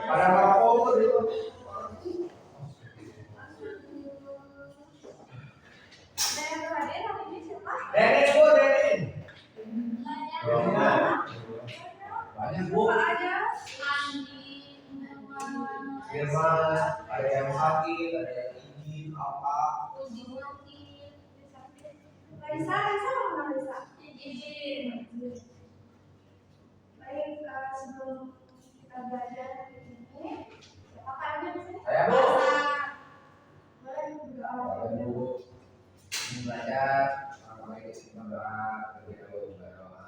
Pada merokok itu. Denin bu, Denin. Banyak bu. Firman, ada yang sakit, ada yang izin apa? Raisa mana Raisa? Izin. Baik, sebelum kita belajar ini, apa aja di sini? Saya bu. Boleh berdoa. Bu. Belajar, namanya kita berdoa, kita berdoa.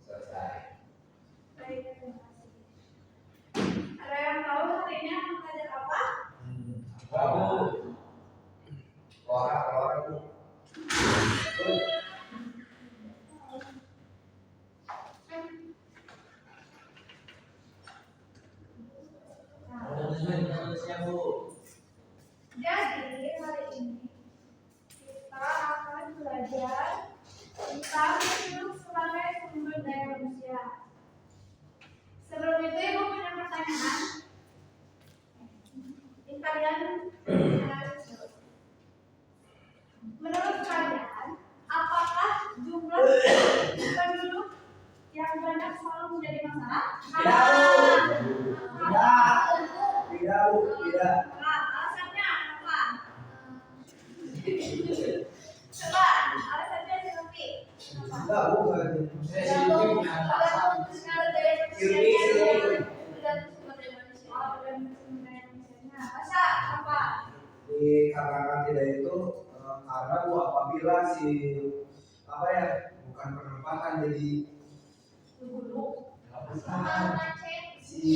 Selesai. Baik, terima kasih. Ada yang tahu hari ini akan belajar apa? Bu. Keluar bu. Jadi hari ini kita akan belajar tentang hidup sebagai sumber daya manusia. Sebelum itu ibu punya pertanyaan. Ini kalian menurut kalian apakah jumlah penduduk yang banyak selalu menjadi masalah? Tidak bu, tidak. Alasannya apa? Coba alasannya seperti Enggak bukan. Dikarenakan tidak itu karena bu apabila si apa ya bukan penempatan jadi si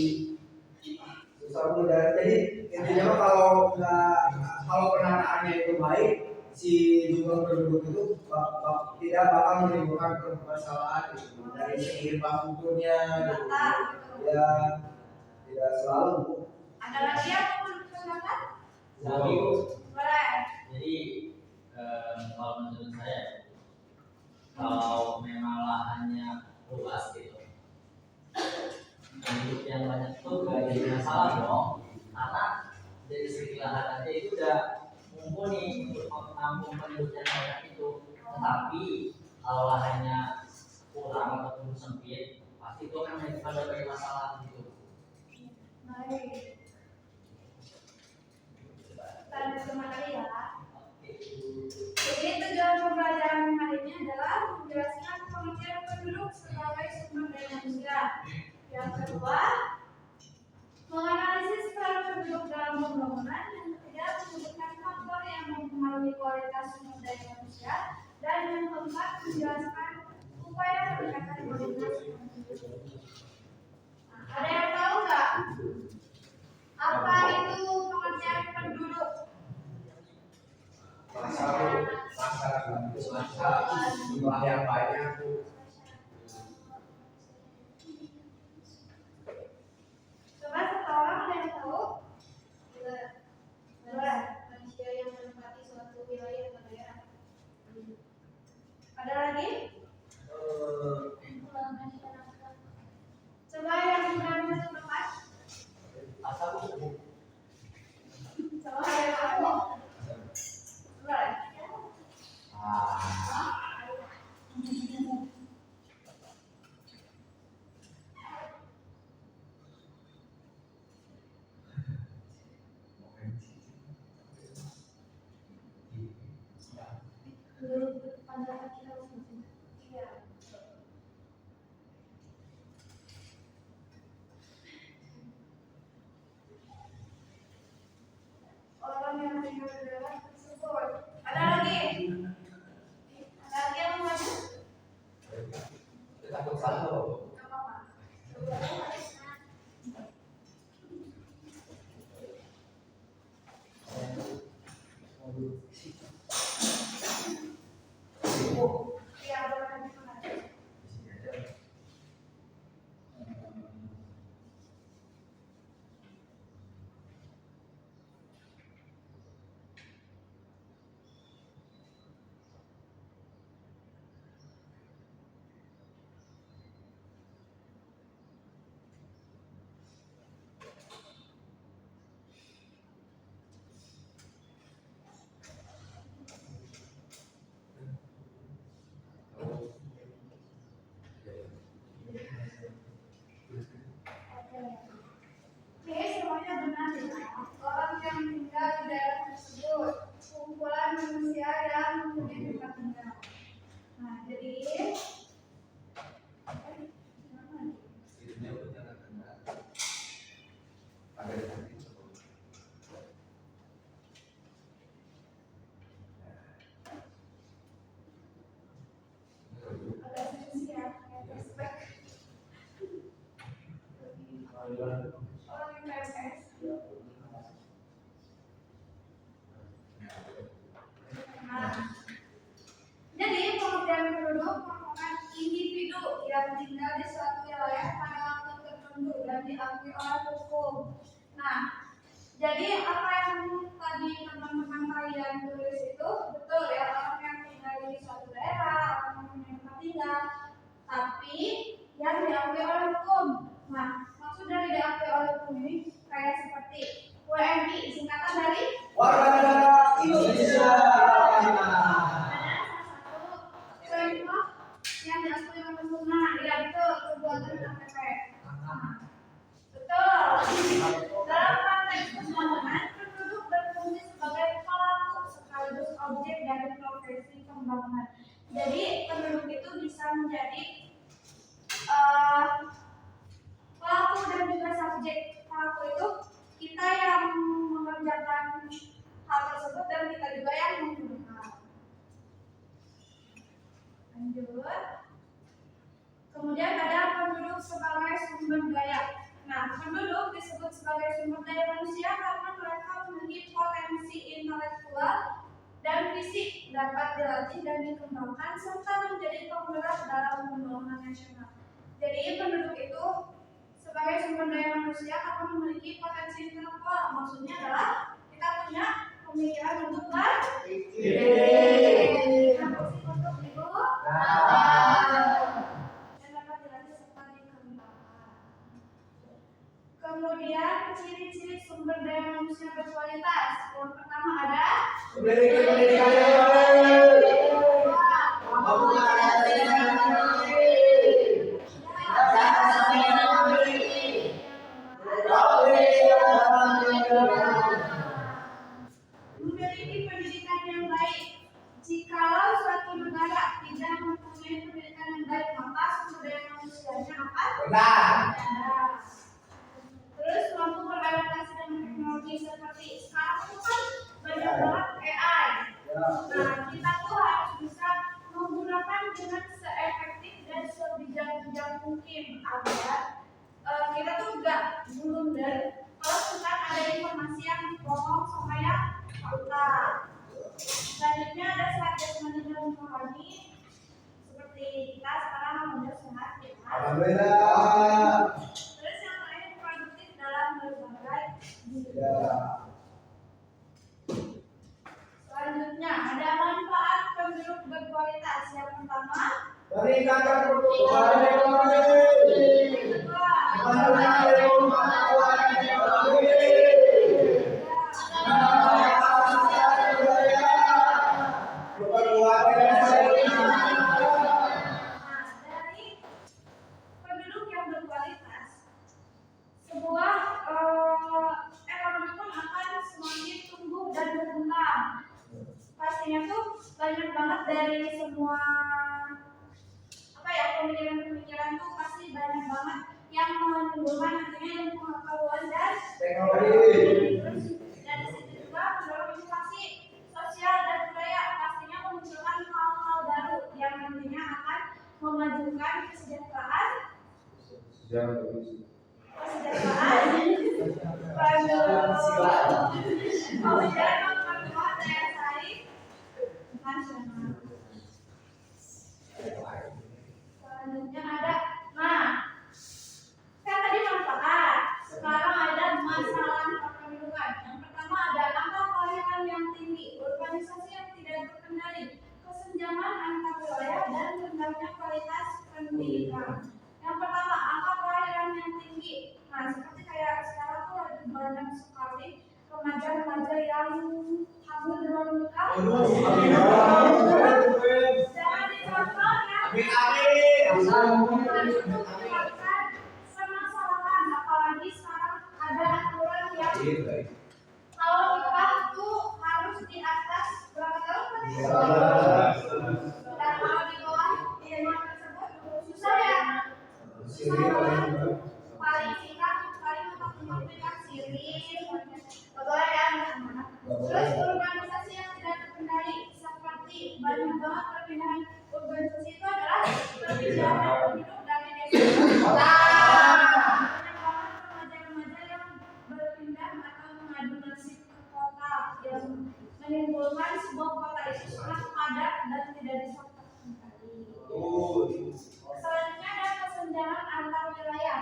susah mudah jadi intinya kalau penataannya itu baik si jumlah penduduk itu tidak bakal menimbulkan permasalahan gitu. Dari segi infrastrukturnya gitu. Ya tidak selalu. Ada lagi yang mau ditanyakan? Boleh. Jadi kalau menurut saya kalau memang lahannya luas gitu penduduk yang banyak itu gak jadi masalah dong karena dari segi lahan aja itu udah mumpuni untuk menampung penduduk yang banyak itu tetapi kalau lahannya kurang ataupun sempit pasti itu akan menyebabkan berbagai masalah gitu. Baik. Tanda terima kasih ya. Jadi tujuan pembelajaran hari ini adalah menjelaskan pengertian penduduk sebagai sumber daya manusia. Yang kedua, menganalisis peran penduduk dalam pembangunan. Yang ketiga, menyebutkan faktor yang mempengaruhi kualitas sumber daya manusia. Dan yang keempat, menjelaskan upaya peningkatan kualitas penduduk. Ada yang tahu nggak apa itu pengertian penduduk? Masa jumlah yang banyak. Coba satu orang ada yang tahu? Boleh. Manusia yang menempati suatu wilayah atau daerah. Ada lagi? Coba yang berani satu tempat. Coba ada yang tahu? Boleh. Orang yang tinggal di daerah tersebut. Ada lagi? Ada lagi yang mau maju? Takut satu. Gak apa-apa. Iya, boleh dimakan. pembangunan. Jadi penduduk itu bisa menjadi pelaku dan juga subjek. Pelaku itu kita yang mengerjakan hal tersebut dan kita juga yang menggunakan. Lanjut. Kemudian ada penduduk sebagai sumber daya. Nah, penduduk disebut sebagai sumber daya manusia karena mereka memiliki potensi intelektual dan fisik dapat dilatih dan dikembangkan serta menjadi penggerak dalam pembangunan nasional. Jadi penduduk itu sebagai sumber daya manusia karena memiliki potensi intelektual. Maksudnya adalah kita punya pemikiran untuk berpikir. Untuk ibu dan dapat dilatih serta dikembangkan. Kemudian ciri-ciri sumber daya manusia berkualitas. Yang pertama ada pendidikan. Memiliki pendidikan yang baik. Jikalau suatu negara tidak mempunyai pendidikan yang baik, maka sumber daya manusianya akan Benar. Terus mampu beradaptasi dengan teknologi seperti sekarang itu kan banyak banget AI. Nah, kita tuh harus bisa menggunakan dengan seefektif dan sebijak-bijak mungkin agar kita tuh nggak blunder kalau misalkan ada informasi yang bohong sama yang fakta. Selanjutnya ada Satgas Manajemen Rohani seperti kita sekarang udah sehat ya. Alhamdulillah. Terus yang terakhir produktif dalam berbagai bidang. Ya. Selanjutnya ada manfaat penduduk berkualitas. Yang pertama, Meningkatkan pertumbuhan ekonomi. kedua, Meningkatkan kemampuan ekonomi. dari penduduk yang berkualitas, sebuah ekonomi pun akan semakin tumbuh dan berkembang. Pastinya tuh banyak banget dari semua pemikiran-pemikiran tuh pasti banyak banget yang menimbulkan nantinya ilmu pengetahuan dan Teknologi. Terus dari situ juga mendorong inovasi sosial dan budaya, pastinya memunculkan hal-hal baru yang nantinya akan memajukan kesejahteraan dan memperkuat daya saing nasional. Selanjutnya ada, kan tadi manfaat. Sekarang ada masalah kependudukan. Yang pertama ada angka kelahiran yang tinggi, urbanisasi yang tidak terkendali, kesenjangan antar wilayah dan rendahnya kualitas pendidikan. Yang pertama angka kelahiran yang tinggi. Nah, seperti kayak sekarang tuh ada banyak sekali remaja-remaja yang hamil di luar nikah. Jangan dicontoh ya. Permasalahan, apalagi sekarang ada aturan yang kalau nikah tuh harus di atas berapa tahun? Dan kalau di bawah ilmu tersebut susah ya. Susah banget. Paling singkat, paling untuk memberikan sirih, boleh ya. Terus urbanisasi yang tidak terkendali, seperti banyak banget perpindahan urbanisasi itu adalah perpindahan penduduk dari desa ke kota. Banyak banget remaja-remaja yang berpindah atau mengadu nasib ke kota yang menimbulkan sebuah kota itu sangat padat dan tidak bisa terkendali. Selanjutnya ada kesenjangan antar wilayah.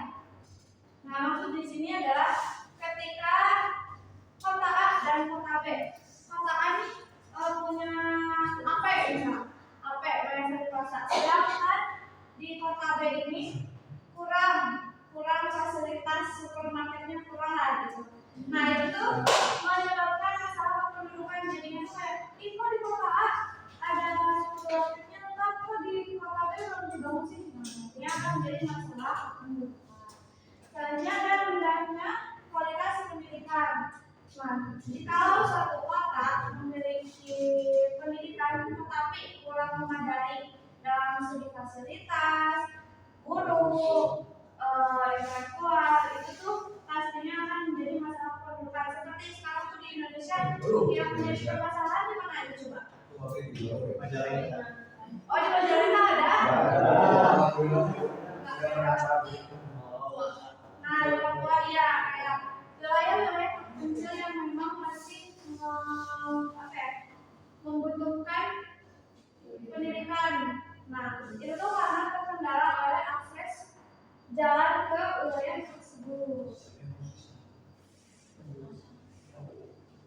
Nah, maksud di sini adalah ketika kota A dan kota B. Kota A ini punya AP misalnya, AP banyak dari kota. Sedangkan di kota B ini kurang fasilitas supermarketnya kurang lah gitu. Nah, itu tuh menyebabkan masalah pendudukan. Jadinya tuh kayak, kok di kota A ada supermarketnya, kok di kota B belum dibangun sih? Nah, ini akan menjadi masalah pendudukan. Selanjutnya ada rendahnya kualitas pendidikan. Nah, jika suatu kota memiliki pendidikan tetapi kurang memadai dalam segi fasilitas, guru, intelektual, itu tuh pastinya akan menjadi masalah pendudukan. Seperti sekarang tuh di Indonesia yang menjadi permasalahan di mana itu coba? Oh, di Majalengka ada? Nah, di Papua iya, kayak wilayah-wilayah kecil yang memang masih membutuhkan pendidikan. Nah, itu tuh karena terkendala oleh akses jalan ke wilayah tersebut.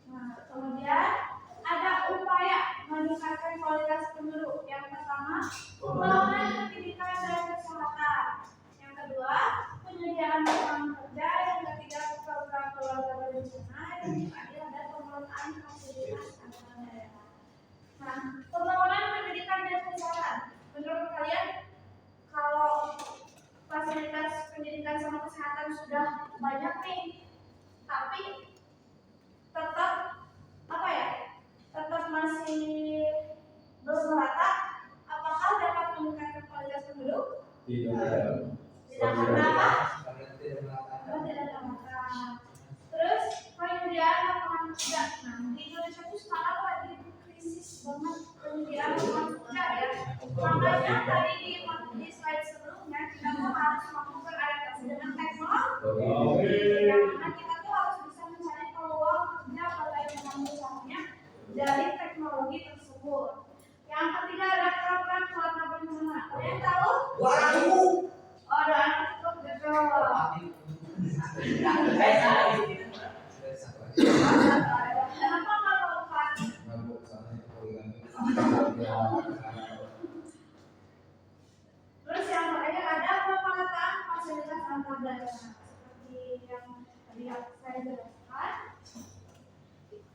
Nah, kemudian ada upaya meningkatkan kualitas penduduk. Yang pertama, pembangunan pendidikan dan kesehatan. Yang kedua, penyediaan lapangan kerja. Yang ketiga, program keluarga berencana. Yang terakhir ada pengelolaan fasilitas anggaran daerah. Nah, pembangunan pendidikan dan kesehatan. Menurut kalian, kalau fasilitas pendidikan sama kesehatan sudah banyak nih, tapi tetap tetap masih belum merata, apakah dapat meningkatkan kualitas penduduk? Tidak. Karena apa? Tidak merata. Terus penyediaan lapangan kerja. Nah, di Indonesia itu sekarang lagi krisis banget penyediaan lapangan kerja ya. Makanya tadi di slide sebelumnya kita tuh harus mampu beradaptasi dengan teknologi. Yang mana kita tuh harus bisa mencari peluang kerja bagaimana usahanya dari teknologi tersebut. Yang ketiga ada program keluarga berencana. Kalian tahu? Oh, ada anak cukup betul. Kenapa nggak lompat? Terus yang terakhir ada pemerataan fasilitas antar daerah seperti yang tadi saya jelaskan.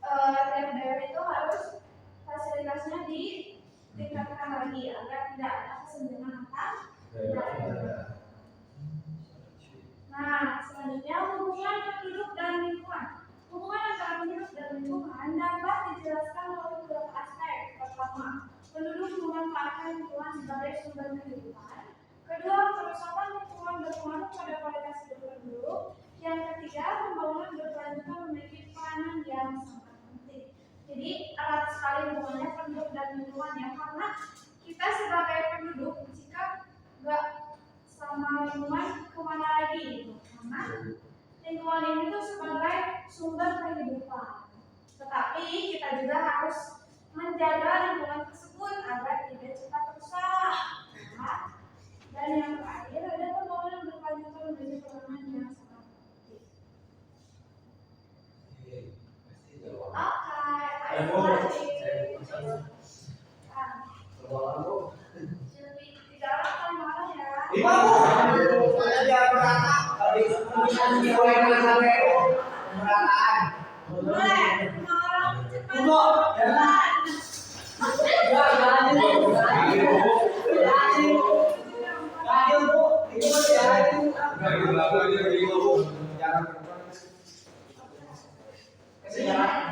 Tiap daerah itu harus fasilitasnya ditingkatkan lagi agar tidak ada kesenjangan antar daerah. Nah, selanjutnya hubungan penduduk dan lingkungan. Hubungan antara penduduk dan lingkungan dapat dijelaskan melalui beberapa aspek. Pertama, penduduk memanfaatkan lingkungan sebagai sumber kehidupan. Kedua, kerusakan lingkungan berpengaruh pada kualitas hidup penduduk. Yang ketiga, pembangunan berkelanjutan memiliki peranan yang sangat penting. Jadi erat sekali hubungannya penduduk dan lingkungan ya, karena kita sebagai penduduk jika nggak sama lingkungan kemana lagi gitu. Karena lingkungan ini tuh sebagai sumber kehidupan. Tetapi kita juga harus menjaga lingkungan tersebut agar tidak cepat rusak. Nah, dan yang terakhir ada pembangunan berkelanjutan menjadi peranan yang sangat penting.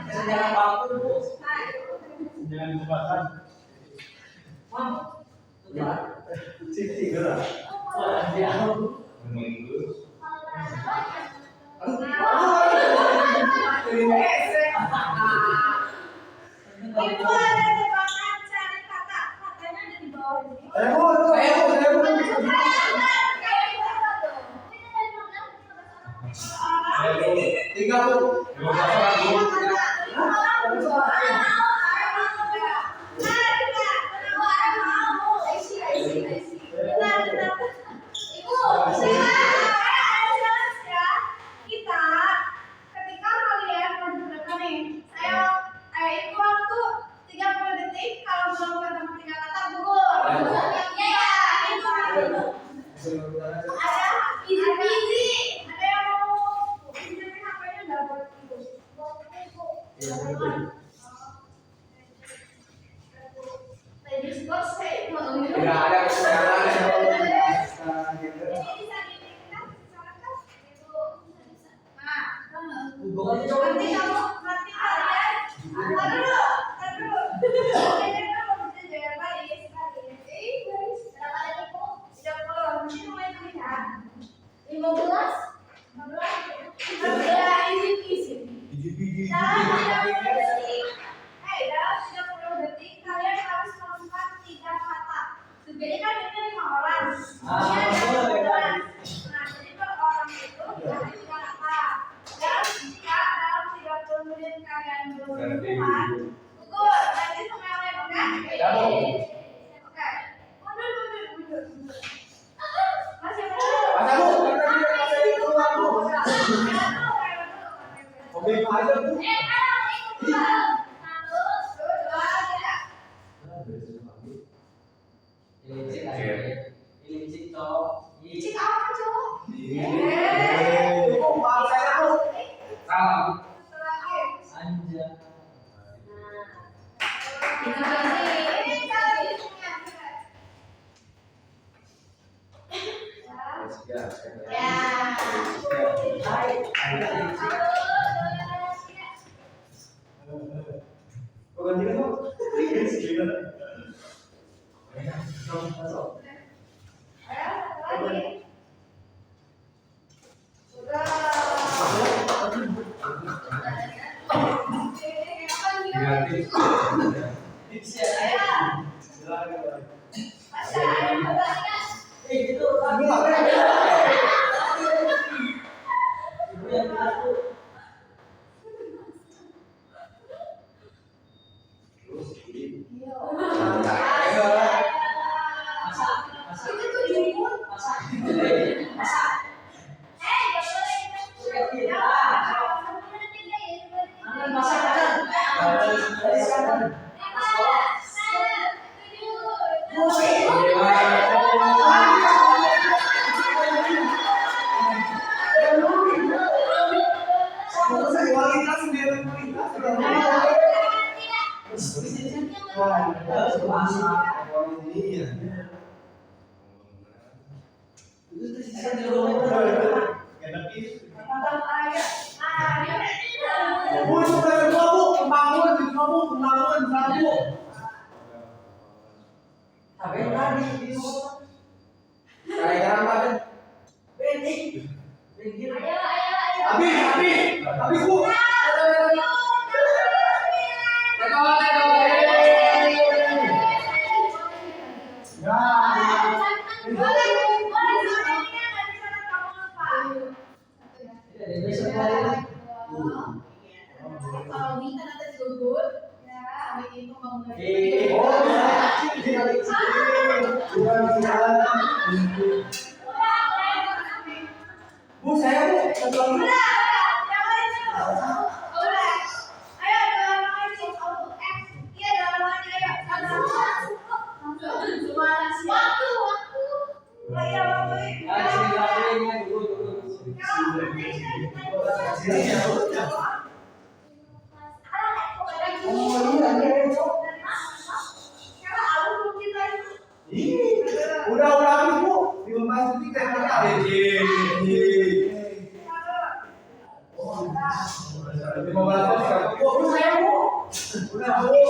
Kesenjangan waktu bu. Jangan jembatan. Itu ada jebakan cari kata, katanya ada di bawah ini. Licik aja. Licik cowok. Cik apa cowok? Cukup Pak, saya tahu. Salam. Terakhir. Anja. Terima kasih. Ini kalau hidungnya. Ya. Hai. Bukan juga tuh. Masuk. Ayo, satu lagi. Sudah. Gratis. Ayo. Masya, ayo, banyak. Itu Ini apa ya? Ibu yang satu. Masak. Masak. Itu tuh jumur. Masak. Masak. Gak boleh kita. Ya, satu menit aja ya, Kanan masak kanan. Dari kanan. Tapi tadi di rumah. Bentik. Bentik. Dari besok hari. Kalau Mita nanti gugur, sampai ini pembangunan. Bu, saya bu, satu lagi. Udah habis bu, 15 detik teh mana? Bu, saya bu. Udah bu.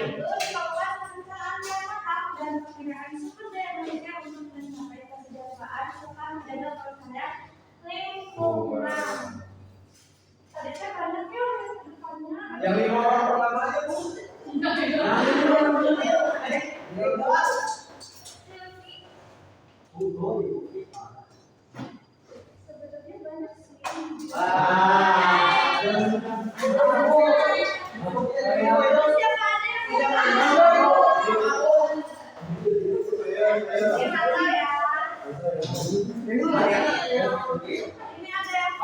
itu dilakukan perencanaan yang matang dan penggunaan sumber daya manusia untuk mencapai kesejahteraan serta menjaga kelestarian lingkungan. Tadi saya banyak ya depannya. Yang 5 orang pertama aja Bu. Sebetulnya banyak sih. Siapa ada yang ini ada yang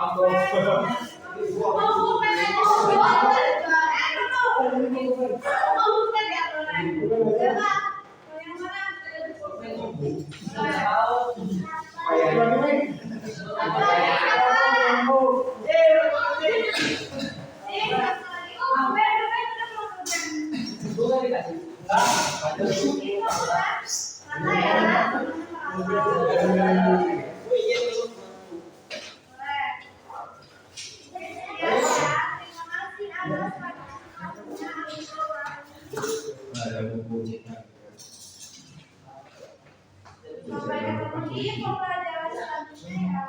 Sampai ketemu di pembelajaran selanjutnya ya.